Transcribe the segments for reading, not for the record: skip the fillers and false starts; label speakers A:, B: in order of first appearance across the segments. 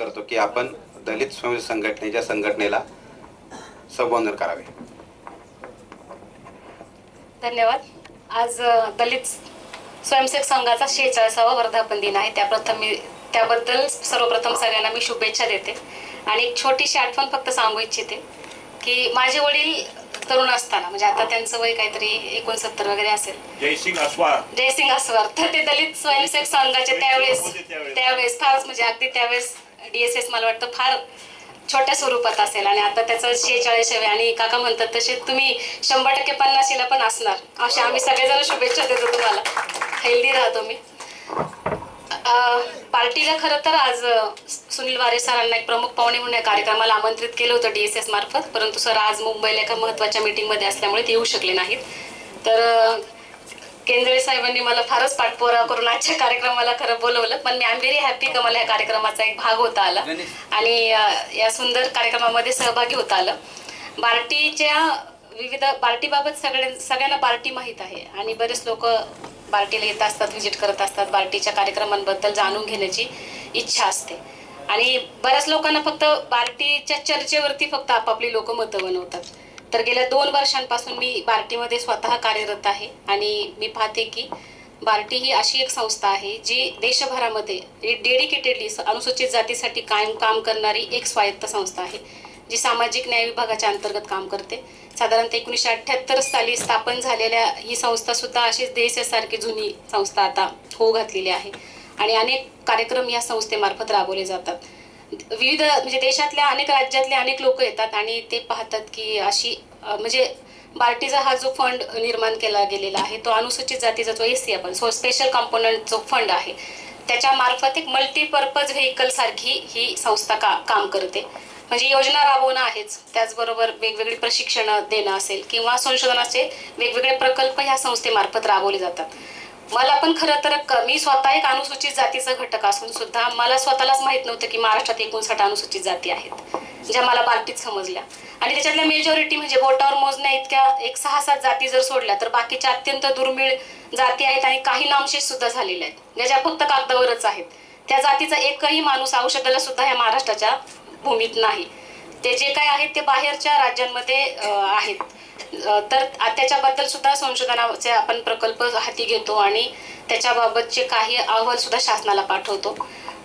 A: करतो की आपण दलित स्वयंसेवक संघटनेच्या संघटनेला संबोधन करावे.
B: धन्यवाद. आज दलित स्वयंसेवक संघाचा 46वा वर्धापन दिन आहे. त्याबद्दल सर्वप्रथम सगळ्यांना मी शुभेच्छा देते आणि एक छोटीशी आठवण फक्त सांगू इच्छिते की माझे वडील तरुण असताना, म्हणजे आता त्यांचं वय काहीतरी 69 वगैरे असेल, जयसिंग अस्वार, तर ते दलित स्वयंसेवक संघाचे त्यावेळेस फारच, म्हणजे अगदी त्यावेळेस DSS मला वाटतं फार छोट्या स्वरूपात असेल आणि आता त्याचं 46 आणि काका म्हणतात तसे तुम्ही 100% 50ला पण असणार, अशा आम्ही सगळेजण शुभेच्छा देतो तुम्हाला. हेल्दी राहा तुम्ही. पार्टीला खरं तर आज सुनील वारे सरांना एक प्रमुख पाहुणे म्हणून या कार्यक्रमाला आमंत्रित केलं होतं DSS मार्फत, परंतु सर आज मुंबईला एका महत्त्वाच्या मीटिंगमध्ये असल्यामुळे ते येऊ शकले नाहीत. तर केंद्रे साहेबांनी मला फारच पाठपुरावा करून आजच्या कार्यक्रमाला खरं बोलवलं, पण मी आय एम व्हेरी हॅपी का मला या कार्यक्रमाचा एक भाग होता आला आणि या सुंदर कार्यक्रमामध्ये सहभागी होता आलं. बार्टीबाबत सगळ्यांना बार्टी माहीत आहे आणि बरेच लोक बार्टीला येत असतात, व्हिजिट करत असतात, बार्टीच्या कार्यक्रमांबद्दल जाणून घेण्याची इच्छा असते आणि बऱ्याच लोकांना फक्त बार्टीच्या चर्चेवरती फक्त आपापली लोक मतं बनवतात. तर गेल्या 2 वर्षांपासून मी बार्टीमध्ये स्वतः कार्यरत आहे आणि मी पाहते की बार्टी ही अशी एक संस्था आहे जी देशभरामध्ये डेडिकेटेडली अनुसूचित जातीसाठी कायम काम करणारी एक स्वायत्त संस्था आहे, जी सामाजिक न्याय विभागाच्या अंतर्गत काम करते. साधारणतः 1978 साली स्थापन झालेल्या ही संस्था सुद्धा अशीच DSS सारखी जुनी संस्था आता होऊ घातलेली आहे आणि अनेक कार्यक्रम या संस्थेमार्फत राबवले जातात. विविध म्हणजे देशातल्या अनेक राज्यातले अनेक लोक येतात आणि ते पाहतात की अशी म्हणजे बार्टीचा हा जो फंड निर्माण केला गेलेला आहे तो अनुसूचित जातीचा जो SC आपण स्पेशल कंपोनंट जो फंड आहे त्याच्या मार्फत एक मल्टीपर्पज व्हेकल सारखी ही संस्था काम करते. म्हणजे योजना राबवणं आहेच, त्याचबरोबर वेगवेगळी प्रशिक्षणं देणं असेल किंवा संशोधनाचे वेगवेगळे प्रकल्प ह्या संस्थेमार्फत राबवले जातात. मला पण खरं तर मी स्वतः एक अनुसूचित जातीचा घटक असून सुद्धा मला स्वतःलाच माहीत नव्हतं की महाराष्ट्रात 59 अनुसूचित जाती आहेत ज्या मला बार्टीत समजल्या आणि त्याच्यातल्या मेजॉरिटी म्हणजे बोटावर मोजण्या इतक्या एक 6-7 जाती जर सोडल्या तर बाकीच्या अत्यंत दुर्मिळ जाती आहेत आणि काही नामशेष सुद्धा झालेल्या आहेत ज्या फक्त कागदावरच आहेत. त्या जातीचा एकही माणूस औषधाला सुद्धा ह्या महाराष्ट्राच्या भूमीत नाही. ते जे काय आहेत ते बाहेरच्या राज्यांमध्ये आहेत. तर त्याच्याबद्दल सुद्धा संशोधनाचे आपण प्रकल्प हाती घेतो आणि त्याच्याबाबतचे काही अहवाल सुद्धा शासनाला पाठवतो.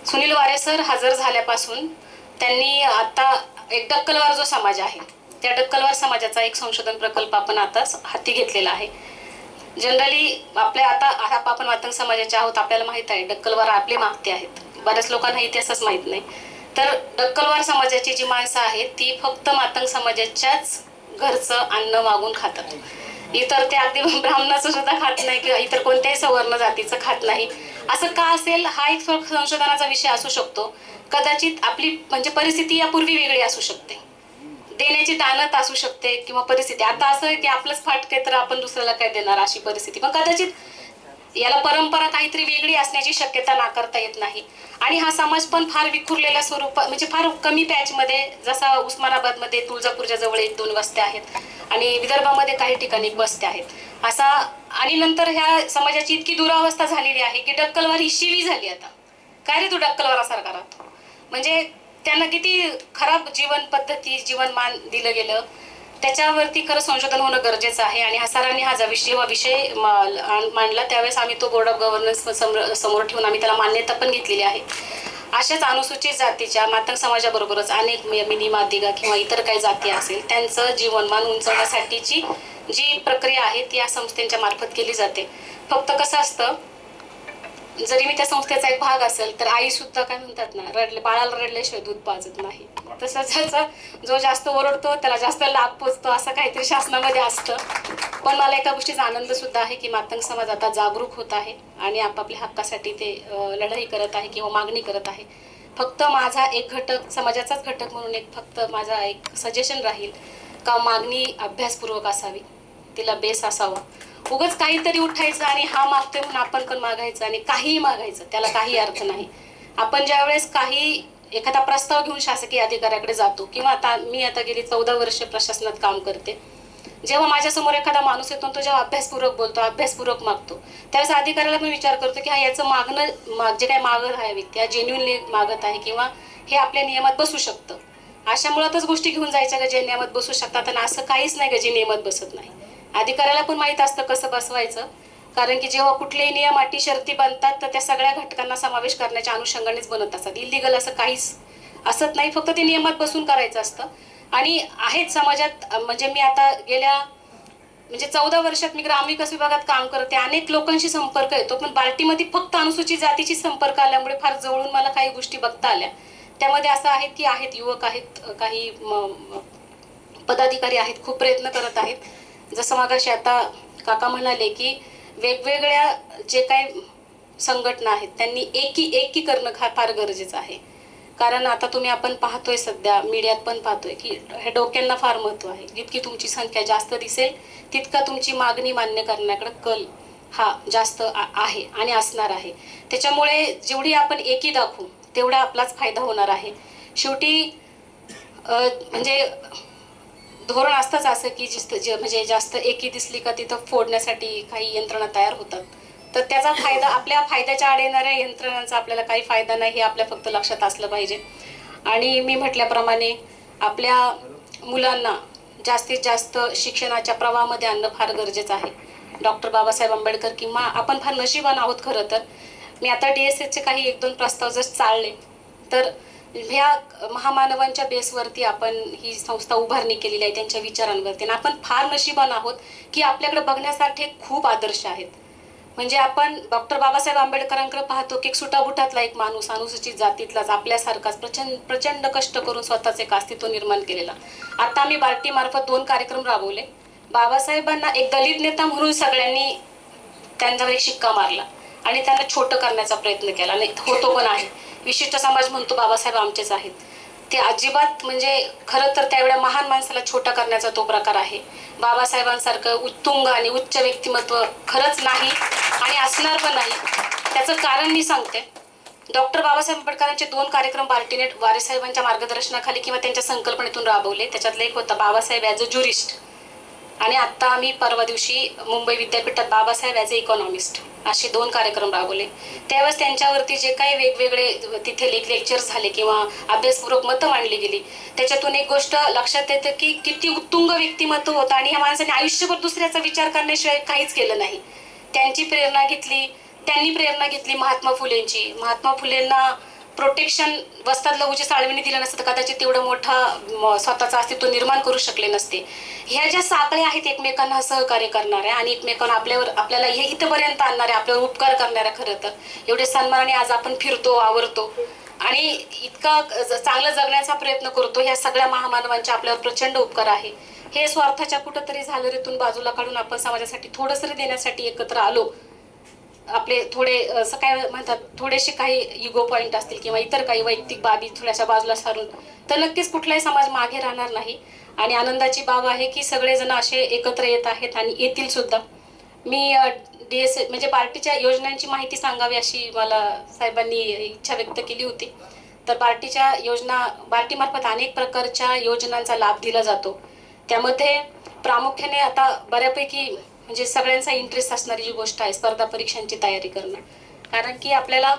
B: सुनील वारे सर हजर झाल्यापासून त्यांनी आता एक डक्कलवार जो समाज आहे त्या डक्कलवार समाजाचा एक संशोधन प्रकल्प आपण आताच हाती घेतलेला आहे. जनरली आपण मातंग समाजाचे आहोत, आपल्याला माहित आहे डक्कलवार आपले मागते आहेत, बऱ्याच लोकांना इतिहासच माहीत नाही. तर डक्कलवार समाजाची जी माणसं आहेत ती फक्त मातंग समाजाच्याच घरचं अन्न मागून खातात. इतर ते अगदी ब्राह्मणाचं सुद्धा खात नाही किंवा इतर कोणत्याही सवर्ण जातीचं खात नाही. असं का असेल हा एक संशोधनाचा विषय असू शकतो. कदाचित आपली म्हणजे परिस्थिती यापूर्वी वेगळी असू शकते, देण्याची दानत असू शकते किंवा परिस्थिती आता असं आहे की आपलंच फाटके तर आपण दुसऱ्याला काय देणार अशी परिस्थिती, पण कदाचित याला परंपरा काहीतरी वेगळी असण्याची शक्यता नाकारता येत नाही. आणि हा समाज पण फार विखुरलेल्या स्वरूपात म्हणजे फार कमी पॅचमध्ये, जसा उस्मानाबादमध्ये तुळजापूरच्या जवळ 1-2 वस्त्या आहेत आणि विदर्भामध्ये काही ठिकाणी वस्त्या आहेत असा. आणि नंतर ह्या समाजाची इतकी दुरावस्था झालेली आहे की डक्कलवार ही शिवी झाली. आता काय रे तू डक्कलवारासारखा राहतो, म्हणजे त्यांना किती खराब जीवन पद्धती जीवनमान दिलं गेलं. त्याच्यावरती खरं संशोधन होणं गरजेचं आहे आणि सरांनी हा विषय मांडला त्यावेळेस आम्ही तो बोर्ड ऑफ गव्हर्नन्स समोर ठेवून आम्ही त्याला मान्यता पण घेतलेली आहे. अशाच अनुसूचित जातीच्या मातंग समाजाबरोबरच अनेक मिनी मादिगा किंवा इतर काही जाती असेल त्यांचं जीवनमान उंचावण्यासाठीची जी प्रक्रिया आहे ती या संस्थेच्या मार्फत केली जाते. फक्त कसं असतं, जरी मी त्या संस्थेचा एक भाग असेल तर आई सुद्धा काय म्हणतात ना, बाळाला रडल्याशिवाय दूध पाजत नाही. तसंच जो जास्त ओरडतो त्याला जास्त लाभ पोचतो असं काहीतरी शासनामध्ये असतं. पण मला एका गोष्टीचा आनंद सुद्धा आहे की मातंग समाज आता जागरूक होत आहे आणि आपापल्या हक्कासाठी ते लढाई करत आहे किंवा मागणी करत आहे. फक्त माझा एक घटक, समाजाचाच घटक म्हणून एक फक्त माझा एक सजेशन राहील का मागणी अभ्यासपूर्वक असावी, तिला बेस असावा. उगाच काहीतरी उठायचं आणि हा मागतोय म्हणून आपण पण मागायचं आणि काहीही मागायचं, त्याला काही अर्थ नाही. आपण ज्यावेळेस काही एखादा प्रस्ताव घेऊन शासकीय अधिकाऱ्याकडे जातो किंवा मी आता गेली 14 वर्ष प्रशासनात काम करते, जेव्हा माझ्यासमोर एखादा माणूस येतो तो जेव्हा अभ्यासपूर्वक बोलतो, अभ्यासपूर्वक मागतो, त्यावेळेस अधिकाऱ्याला पण विचार करतो की हा याचं मागणं जे काय मागत आहे व्यक्ती हा जेन्युनली मागत आहे किंवा हे आपल्या नियमात बसू शकतं. अशा मुळातच गोष्टी घेऊन जायच्या का जे नियमात बसू शकतात, आणि असं काहीच नाही का जे नियमात बसत नाही. अधिकाऱ्याला पण माहीत असतं कसं बसवायचं, कारण की जेव्हा कुठलेही नियम अटी शर्ती बनतात तर त्या सगळ्या घटकांना समावेश करण्याच्या अनुषंगानेच बनत असतात. इलिगल असं काहीच असत नाही, फक्त ते नियमात बसून करायचं असतं. आणि आहेत समाजात, म्हणजे मी आता गेल्या 14 वर्षात मी ग्रामविकास विभागात काम करते. अनेक लोकांशी संपर्क येतो, पण बार्टीमध्ये फक्त अनुसूचित जातीची संपर्क आल्यामुळे फार जवळून मला काही गोष्टी बघता आल्या. त्यामध्ये असं आहे की आहेत युवक आहेत, काही पदाधिकारी आहेत, खूप प्रयत्न करत आहेत. जसं मगाशी आता काका म्हणाले की वेगवेगळ्या जे काही संघटना आहेत त्यांनी एकी करणं फार गरजेचं आहे. कारण आता आपण पाहतोय, सध्या मीडियात पण पाहतोय की हे डोक्यांना फार महत्व आहे. जितकी तुमची संख्या जास्त दिसेल तितका तुमची मागणी मान्य करण्याकडे कल हा जास्त आहे आणि असणार आहे. त्याच्यामुळे जेवढी आपण एकी दाखवू तेवढा आपलाच फायदा होणार आहे. शेवटी म्हणजे धोरण असतंच असं की म्हणजे जास्त एकी दिसली का तिथं फोडण्यासाठी काही यंत्रणा तयार होतात. तर त्याचा फायदा, आपल्या फायद्याच्या आड येणाऱ्या यंत्रणांचा आपल्याला काही फायदा नाही हे आपल्या फक्त लक्षात असलं पाहिजे. आणि मी म्हटल्याप्रमाणे आपल्या मुलांना जास्तीत जास्त शिक्षणाच्या प्रवाहामध्ये आणणं फार गरजेचं आहे. डॉक्टर बाबासाहेब आंबेडकर किंवा आपण फार नशिबान आहोत खरं तर. मी आता DSSचे काही 1-2 प्रस्ताव जर चालले तर ह्या महामानवांच्या बेसवरती आपण ही संस्था उभारणी केलेली आहे, त्यांच्या विचारांवरती. आणि आपण फार नशिबान आहोत की आपल्याकडे बघण्यासाठी खूप आदर्श आहेत. म्हणजे आपण डॉक्टर बाबासाहेब आंबेडकरांकडे पाहतो की एक सुटाबुटातला एक माणूस, अनुसूचित जातीतलाच, आपल्यासारखाच प्रचंड कष्ट करून स्वतःचे एक अस्तित्व निर्माण केलेला. आता आम्ही बार्टी मार्फत 2 कार्यक्रम राबवले. बाबासाहेबांना एक दलित नेता म्हणून सगळ्यांनी त्यांच्यावर एक शिक्का मारला आणि त्यांना छोटं करण्याचा प्रयत्न केला. आणि होतो पण आहे. विशिष्ट समाज म्हणतो बाबासाहेब आमचेच आहेत. ते अजिबात, म्हणजे खरं तर त्यावेळेला महान माणसाला छोटा करण्याचा तो प्रकार आहे. बाबासाहेबांसारखं उत्तुंग आणि उच्च व्यक्तिमत्व खरंच नाही आणि असणार पण नाही. त्याचं कारण मी सांगते. डॉक्टर बाबासाहेब आंबेडकरांचे 2 कार्यक्रम बार्टीने वारेसाहेबांच्या मार्गदर्शनाखाली किंवा त्यांच्या संकल्पनेतून राबवले. त्याच्यातला एक होता बाबासाहेब ॲज अ ज्युरिस्ट, आणि आता आम्ही परवा दिवशी मुंबई विद्यापीठात बाबासाहेब ॲज अ इकॉनॉमिस्ट असे 2 कार्यक्रम राबवले. त्यावेळेस त्यांच्यावरती जे काही वेगवेगळे तिथे लेक्चर्स झाले किंवा अभ्यासपूर्वक मतं मांडली गेली, त्याच्यातून एक गोष्ट लक्षात येतं की किती उत्तुंग व्यक्तिमत्व होतं आणि या माणसाने आयुष्यभर दुसऱ्याचा विचार करण्याशिवाय काहीच केलं नाही. त्यांनी प्रेरणा घेतली महात्मा फुलेंची. महात्मा फुलेंना प्रोटेक्शन वस्ताद लहूजी साळवींनी दिलं नसतं तर कदाचित तेवढं मोठं स्वतःचं अस्तित्व निर्माण करू शकले नसते. ह्या ज्या साखळ्या आहेत एकमेकांना सहकार्य करणाऱ्या आणि एकमेकांना आपल्याला हे इथपर्यंत आणणाऱ्या, आपल्यावर उपकार करणाऱ्या, खरं तर एवढे सन्मानाने आज आपण फिरतो, आवरतो आणि इतका चांगलं जगण्याचा प्रयत्न करतो. ह्या सगळ्या महामानवांचे आपल्यावर प्रचंड उपकार आहे. हे स्वार्थाच्या कुठंतरी झालरीतून बाजूला काढून आपण समाजासाठी थोडंसं देण्यासाठी एकत्र आलो. आपले थोडे असं काय म्हणतात, थोडेसे काही इगो पॉईंट असतील किंवा इतर काही वैयक्तिक बाबी थोड्याशा बाजूला सारून तर नक्कीच कुठलाही समाज मागे राहणार नाही. आणि आनंदाची बाब आहे की सगळेजण असे एकत्र येत आहेत आणि येतील सुद्धा. मी DSS म्हणजे बार्टीच्या योजनांची माहिती सांगावी अशी मला साहेबांनी इच्छा व्यक्त केली होती. तर बार्टीच्या योजना, बार्टीमार्फत अनेक प्रकारच्या योजनांचा लाभ दिला जातो. त्यामध्ये प्रामुख्याने आता बऱ्यापैकी म्हणजे सगळ्यांचा इंटरेस्ट असणारी जी गोष्ट आहे स्पर्धा परीक्षांची तयारी करणं. कारण की आपल्याला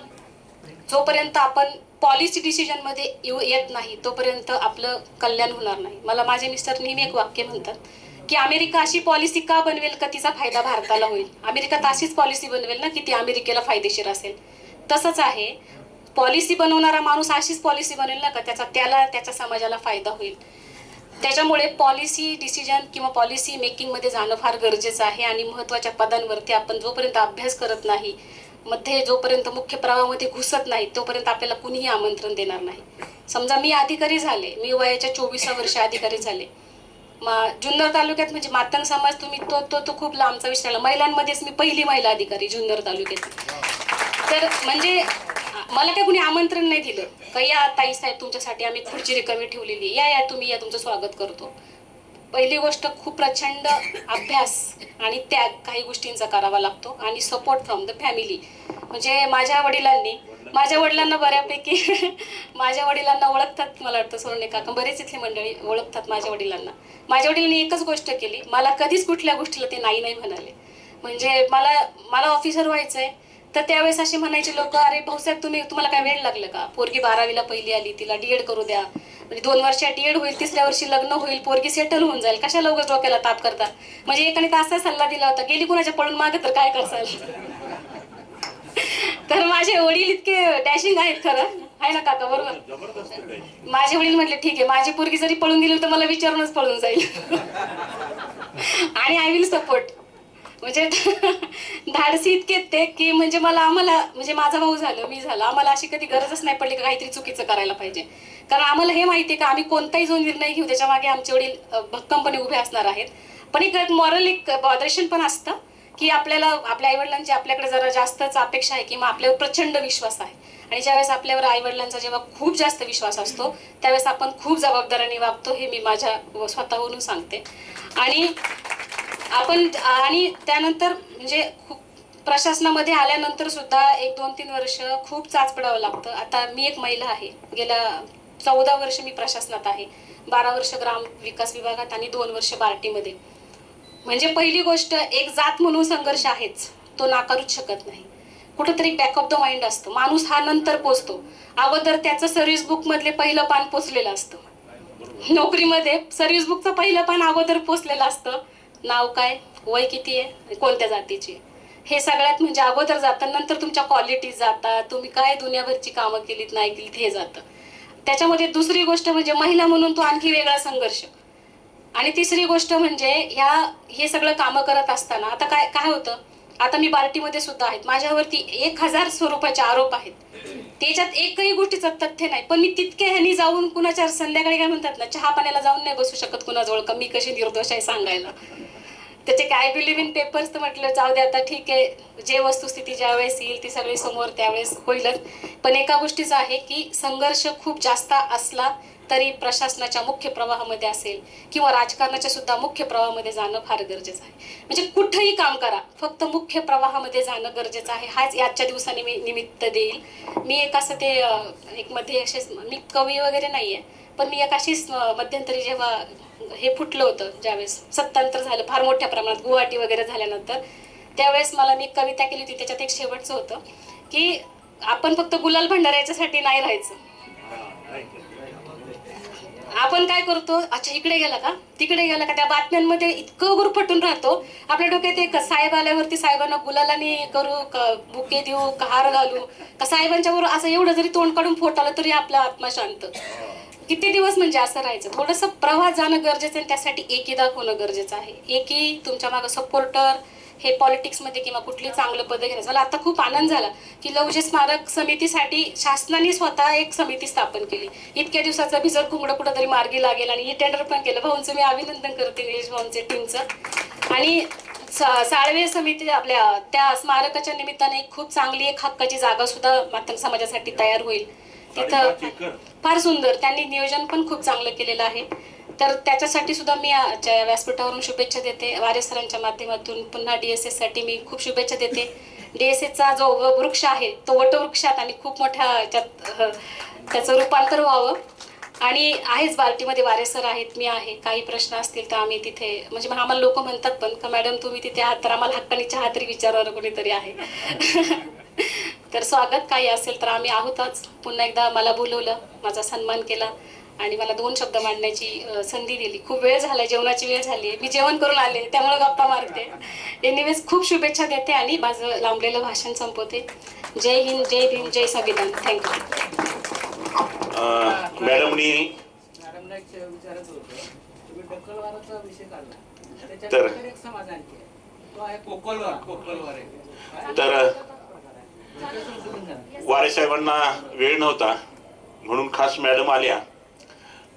B: जोपर्यंत आपण पॉलिसी डिसिजनमध्ये येत नाही तोपर्यंत आपलं कल्याण होणार नाही. मला माझे मिस्टर नेहमी एक वाक्य म्हणतात की अमेरिका अशी पॉलिसी का बनवेल का तिचा फायदा भारताला होईल. अमेरिका अशीच पॉलिसी बनवेल ना की ती अमेरिकेला फायदेशीर असेल. तसंच आहे, पॉलिसी बनवणारा माणूस अशीच पॉलिसी बनवेल ना का त्याला त्याच्या समाजाला फायदा होईल. त्याच्यामुळे पॉलिसी डिसिजन किंवा पॉलिसी मेकिंगमध्ये जाणं फार गरजेचं आहे. आणि महत्त्वाच्या पदांवरती आपण जोपर्यंत अभ्यास करत नाही, मध्ये जोपर्यंत मुख्य प्रवाहामध्ये घुसत नाही तोपर्यंत आपल्याला कुणीही आमंत्रण देणार नाही. समजा मी अधिकारी झाले, मी वयाच्या 24व्या वर्षी अधिकारी झाले. जुन्नर तालुक्यात म्हणजे मातंग समाज तुम्ही तो खूप लांबचा विषय आला. महिलांमध्येच मी पहिली महिला अधिकारी जुन्नर तालुक्यात. तर म्हणजे मला काही कुणी आमंत्रण नाही दिलं का या ताई साहेब तुमच्यासाठी आम्ही खुर्ची रिकामी ठेवलेली, या तुम्ही या, तुमचं स्वागत करतो. पहिली गोष्ट खूप प्रचंड अभ्यास आणि त्याग काही गोष्टींचा करावा लागतो आणि सपोर्ट फ्रॉम द फॅमिली. म्हणजे माझ्या वडिलांना बऱ्यापैकी माझ्या वडिलांना ओळखतात, मला वाटतं सोडणे काका बरेच इथली मंडळी ओळखतात माझ्या वडिलांना. माझ्या वडिलांनी एकच गोष्ट केली, मला कधीच कुठल्या गोष्टीला ते नाही म्हणाले. म्हणजे मला ऑफिसर व्हायचंय, तर त्यावेळेस असे म्हणायचे लोक, अरे भाऊसाहेब तुम्हाला काय वेळ लागलं का, पोरगी 12वीला पहिली आली, तिला डीएड करू द्या, म्हणजे 2 वर्षात डीएड होईल, 3ऱ्या वर्षी लग्न होईल, पोरगी सेटल होऊन जाईल, कशाला उगाच डोक्याला ताप करता. म्हणजे एकाने तर असा सल्ला दिला होता, गेली कुणाच्या पळून मागे तर काय करसाल. तर माझे वडील इतके डॅशिंग आहेत खरं, आहे ना काका, बरोबर. माझे वडील म्हटले ठीक आहे, माझी पोरगी जरी पळून गेली तर मला विचारूनच पळून जाईल. आणि आय विल सपोर्ट. म्हणजे धाडसी इतके ते की म्हणजे आम्हाला म्हणजे माझा भाऊ झालं, मी झालं, आम्हाला अशी कधी गरजच नाही पडली की काहीतरी चुकीचं करायला पाहिजे. कारण आम्हाला हे माहिती आहे का आम्ही कोणताही जो निर्णय घेऊ त्याच्या मागे आमचे वडील भक्कमपणे उभे असणार आहेत. पण एक मॉरल एक बॉदरेशन पण असतं की आपल्याला आपल्या आईवडिलांची आपल्याकडे जरा जास्तच अपेक्षा आहे किंवा आपल्यावर प्रचंड विश्वास आहे. आणि ज्यावेळेस आपल्यावर आईवडिलांचा जेव्हा खूप जास्त विश्वास असतो त्यावेळेस आपण खूप जबाबदारीने वागतो, हे मी माझ्या स्वतःवरून सांगते. आणि त्यानंतर म्हणजे खूप प्रशासनामध्ये आल्यानंतर सुद्धा 1-2-3 वर्ष खूप चाच पडावं लागतं. आता मी एक महिला आहे, गेल्या 14 वर्ष मी प्रशासनात आहे, 12 वर्ष ग्राम विकास विभागात आणि 2 वर्ष बार्टीमध्ये. म्हणजे पहिली गोष्ट, एक जात म्हणून संघर्ष आहेच, तो नाकारूच शकत नाही. कुठंतरी बॅक ऑफ द माइंड असतो, माणूस हा नंतर पोचतो, अगोदर त्याचं सर्व्हिस बुक मधले पहिलं पान पोचलेलं असतं. नोकरीमध्ये सर्व्हिस बुकचं पहिलं पान अगोदर पोचलेलं असतं, नाव काय, वय किती आहे, कोणत्या जातीची, हे सगळ्यात म्हणजे अगोदर जातं. नंतर तुमच्या क्वालिटीज जातात, तुम्ही काय दुनियाभरची कामं केलीत नाही केलीत हे जातं. त्याच्यामध्ये दुसरी गोष्ट म्हणजे महिला म्हणून तो आणखी वेगळा संघर्ष. आणि तिसरी गोष्ट म्हणजे हे सगळं कामं करत असताना आता काय होतं, आता मी बार्टीमध्ये सुद्धा आहेत, माझ्यावरती 1000 स्वरूपाचे आरोप आहेत, त्याच्यात एकही गोष्टीचं तथ्य नाही. पण मी तितक्या ह्यानी जाऊन कुणाच्या संध्याकाळी काय म्हणतात ना, चहा पाण्याला जाऊन नाही बसू शकत कुणाजवळ का मी कशी निर्दोष आहे सांगायला. त्याचे काय बिलीव्ह इन पेपर्स तर म्हटलं जाऊ दे, आता ठीक आहे, जे वस्तुस्थिती ज्यावेळेस येईल ती सगळी समोर त्यावेळेस होईलच. पण एका गोष्टीचं आहे की संघर्ष खूप जास्त असला तरी प्रशासनाच्या मुख्य प्रवाहामध्ये असेल किंवा राजकारणाच्या सुद्धा मुख्य प्रवाहामध्ये जाणं फार गरजेचं आहे. म्हणजे कुठंही काम करा, फक्त मुख्य प्रवाहामध्ये जाणं गरजेचं आहे. हाच आजच्या दिवसाने मी निमित्त देईल. मी एक असं ते एक मध्ये असेच, मी कवी वगैरे नाहीये, पण मी एक अशीच मध्यंतरी जेव्हा हे फुटलं होतं, ज्यावेळेस सत्तांतर झालं फार मोठ्या प्रमाणात गुवाहाटी वगैरे झाल्यानंतर, त्यावेळेस मी एक कविता केली होती. त्याच्यात एक शेवटचं होतं की आपण फक्त गुलाल भंडारायच्यासाठी नाही राहायचं. आपण काय करतो, अच्छा इकडे गेला का तिकडे गेला का, त्या बातम्यांमध्ये इतकं गुरफटून राहतो. आपल्या डोक्यात एक साहेब आल्यावरती साहेबांना गुलालाने करू का, बुके देऊ का, हार घालू का, साहेबांच्या बरोबर असं एवढं जरी तोंड काढून फोटाला तरी आपला आत्मा शांत. किती दिवस म्हणजे असं राहायचं. थोडंसं प्रवाह जाणं गरजेचं आहे, त्यासाठी एकी दाखवणं गरजेचं आहे. एकी तुमच्या मागं सपोर्टर, हे पॉलिटिक्समध्ये किंवा कुठली चांगलं पद घेण्याचं. मला आता खूप आनंद झाला की लवजी स्मारक समितीसाठी शासनाने स्वतः एक समिती स्थापन केली. इतक्या दिवसाचं भिजत कुंगडं कुठंतरी मार्गी लागेल आणि टेंडर पण केलं. भाऊंचं मी अभिनंदन करते, निलेश भाऊंचे टीमचं. आणि साळवे समिती आपल्या त्या स्मारकाच्या निमित्ताने खूप चांगली एक हक्काची जागा सुद्धा मातंग समाजासाठी तयार होईल तिथं. फार सुंदर त्यांनी नियोजन पण खूप चांगलं केलेलं आहे. तर त्याच्यासाठी सुद्धा मी व्यासपीठावरून शुभेच्छा देते. वारे सरांच्या माध्यमातून पुन्हा DSS साठी मी खूप शुभेच्छा देते. DSSचा जो वृक्ष आहे तो वटवृक्षात आणि खूप मोठ्या ह्याच्यात त्याचं रूपांतर व्हावं. आणि आहेच बार्टीमध्ये वारे सर आहेत, मी आहे. काही प्रश्न असतील तर आम्ही तिथे, म्हणजे आम्हाला लोक म्हणतात पण का मॅडम तुम्ही तिथे आहात तर आम्हाला हक्कानी चहा तरी विचारणारं कोणीतरी आहे. तर स्वागत काही असेल तर आम्ही आहोतच. पुन्हा एकदा मला बोलवलं, माझा सन्मान केला आणि मला 2 शब्द मांडण्याची संधी दिली. खूप वेळ झाला, जेवणाची वेळ झाली, मी जेवण करून आले त्यामुळे गप्पा मारते. एनिवेज खूप शुभेच्छा देते आणि माझं लांबलेलं भाषण संपवते. जय हिंद, जय भीम, जय संविधान. थँक्यू.
C: मॅडमनी
D: मॅडमला एक विचारायचं होतं, तुम्ही डक्कलवाराचा विषय काढला,
C: तर
D: त्याच्यानंतर एक समाज आणखी आहे, तो आहे कोकलवार आहे.
C: तर वारे साहेबांना वेळ नव्हता म्हणून खास मॅडम आल्या,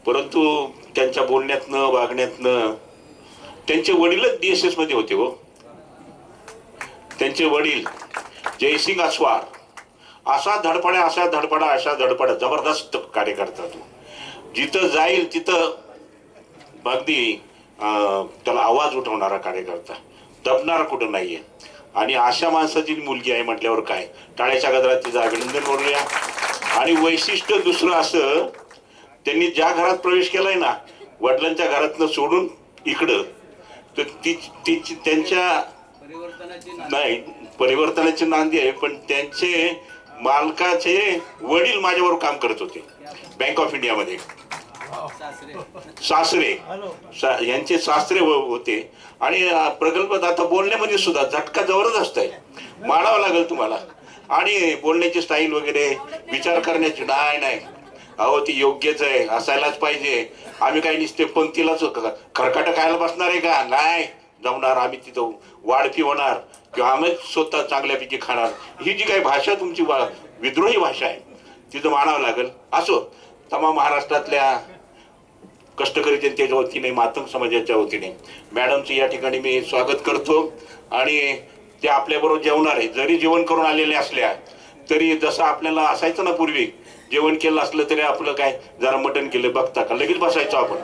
C: परंतु त्यांच्या बोलण्यातनं वागण्यातनं त्यांचे वडीलच DSS मध्ये होते हो. त्यांचे वडील जयसिंग अस्वार असा धडपडा जबरदस्त कार्यकर्ता. तो जिथं जाईल तिथं अगदी त्याला आवाज उठवणारा कार्यकर्ता, दबणारा कुठं नाहीये. आणि अशा माणसाची मुलगी आहे म्हटल्यावर काय, टाळ्याच्या गजरात तिचं अभिनंदन करूया. आणि वैशिष्ट्य दुसरं असं, त्यांनी ज्या घरात प्रवेश केलाय ना, वडिलांच्या घरातनं सोडून इकडं, तर त्यांच्या नाही परिवर्तनाची नांदी आहे, पण त्यांचे मालकाचे वडील माझ्याबरोबर काम करत होते बँक ऑफ इंडियामध्ये. सासरे यांचे सासरे होते. आणि प्रगल्भ आता बोलण्यामध्ये सुद्धा झटका जबरदस्त आहे, मानावं लागेल तुम्हाला. आणि बोलण्याची स्टाईल वगैरे, विचार करण्याची नाही अहो ती योग्यच आहे, असायलाच पाहिजे. आम्ही काही नुसते पंक्तीलाच खरकाट खायला बसणार आहे का? नाही जमणार. आम्ही तिथं वाढपी होणार किंवा आम्ही स्वतः चांगल्यापैकी खाणार. ही जी काही भाषा तुमची विद्रोही भाषा आहे तिथं मानावं लागेल. असो, तमाम महाराष्ट्रातल्या कष्टकरी जनतेच्या वतीने, मातंग समाजाच्या वतीने मॅडमचं या ठिकाणी मी स्वागत करतो. आणि ते आपल्याबरोबर जेवणार आहे. जरी जेवण करून आलेले असल्या तरी जसं आपल्याला असायचं ना पूर्वी, जेवण केलं असलं तरी आपलं काय जरा मटण केलं बघता का लगेच बसायचो आपण,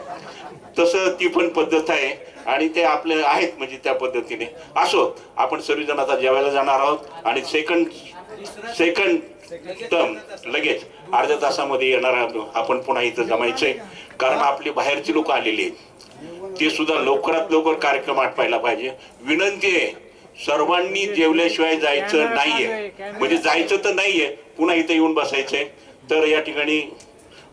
C: तसं ती पण पद्धत आहे. आणि ते आपले आहेत म्हणजे त्या पद्धतीने. असो, आपण सर्वजण आता जेवायला जाणार आहोत आणि सेकंड टर्म लगेच अर्ध्या तासामध्ये येणार आपण पुन्हा इथं जमायचंय. कारण आपली बाहेरची लोक आलेली आहेत, ते सुद्धा लवकरात लवकर कार्यक्रम आटपायला पाहिजे. विनंती आहे, सर्वांनी जेवल्याशिवाय जायचं नाहीये. म्हणजे जायचं तर नाहीये, पुन्हा इथं येऊन बसायचंय. तर या ठिकाणी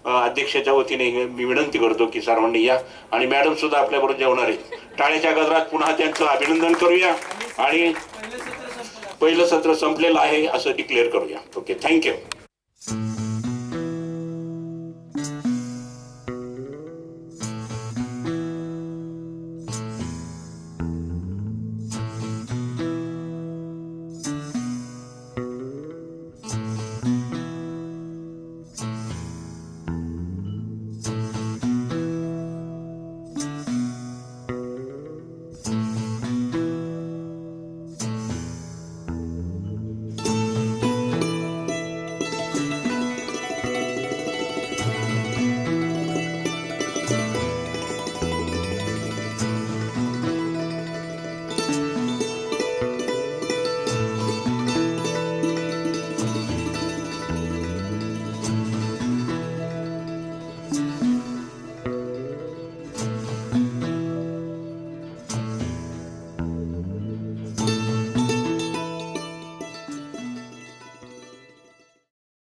C: अध्यक्षाच्या वतीने मी विनंती करतो की सर्वांनी या. आणि मॅडम सुद्धा आपल्याबरोबर जेवणार आहे. टाळ्याच्या गजरात पुन्हा त्यांचं अभिनंदन करूया आणि पहिलं सत्र संपलेलं आहे असं डिक्लेअर करूया. Okay, thank you.